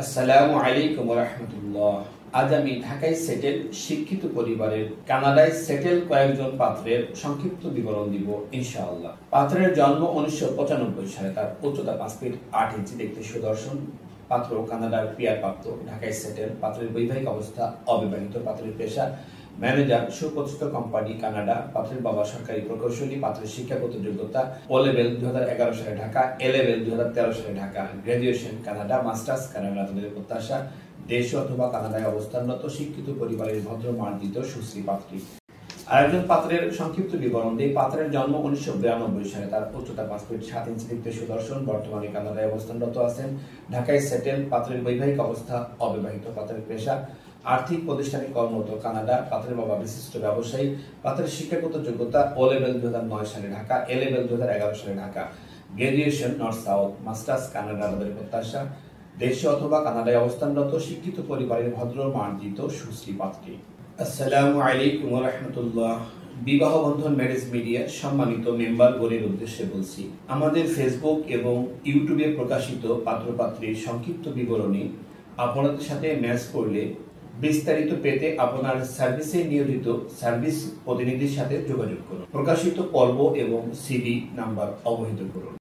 আসসালামু আলাইকুম ওয়া রাহমাতুল্লাহ। আজ আমি ঢাকায় সেটেল শিক্ষিত পরিবারের কানাডায় সেটেল কয়েকজন পাত্রের সংক্ষিপ্ত বিবরণ দিব ইনশাআল্লাহ। পাত্রের জন্ম 1995 সালে, তার উচ্চতা 5 ফিট 8 ইঞ্চি, দেখতে সুদর্শন। পাত্র কানাডার পিআর প্রাপ্ত, ঢাকায় সেটেল। পাত্রের বৈবাহিক অবস্থা অবিবাহিত। পাত্রের পেশা ম্যানেজার, সুপ্রতিষ্ঠিত কোম্পানি কানাডা। পাত্রের বাবা সরকারি প্রকৌশলী। পাত্রের শিক্ষাগত যোগ্যতা ও লেভেল 2011 সালে ঢাকা, এ লেভেল 2013 সালে Dhaka, graduation Canada, masters Canada. তাদের প্রত্যাশা দেশ অথবা কানাডায় অবস্থানরত শিক্ষিত পরিবারের ভদ্র মার্জিত সুশ্রী পাত্রী। আরেকজন পাত্রের সংক্ষিপ্ত বিবরণ দিই। পাত্রের জন্ম 1992 সালে, তার উচ্চতা 5 ফিট 7 ইঞ্চি, দেখতে সুদর্শন। বর্তমানে কানাডায় অবস্থানরত আছেন, ঢাকায় সেটেল। পাত্রের বৈবাহিক অবস্থা অবিবাহিত। পাত্রের পেশা আর্থিক প্রতিষ্ঠানে কর্মরত কানাডা। পাত্রের বাবা বিশিষ্ট ব্যবসায়ী। পাত্রের শিক্ষাগত যোগ্যতা ও লেভেল 2009 সালে ঢাকা, এ লেভেল 2011 সালে Dhaka, graduation north south, masters Canada. তাদের প্রত্যাশা দেশে অথবা কানাডায় অবস্থানরত শিক্ষিত পরিবারের ভদ্র মার্জিত সুশ্রী পাত্রী। আসসালামু আলাইকুম ওয়া রাহমাতুল্লাহ। বিবাহ বন্ধন ম্যারেজ মিডিয়া সম্মানিত মেম্বারগণের উদ্দেশ্যে বলছি, আমাদের ফেসবুক এবং ইউটিউবে প্রকাশিত পাত্রপাত্রীর সংক্ষিপ্ত বিবরণী আপনাদের সাথে ম্যাচ করলে বিস্তারিত পেতে আপনার সার্ভিসে নিয়োজিত সার্ভিস প্রতিনিধির সাথে যোগাযোগ করুন। প্রকাশিত পর্ব এবং সিডি নাম্বার অবহিত করুন।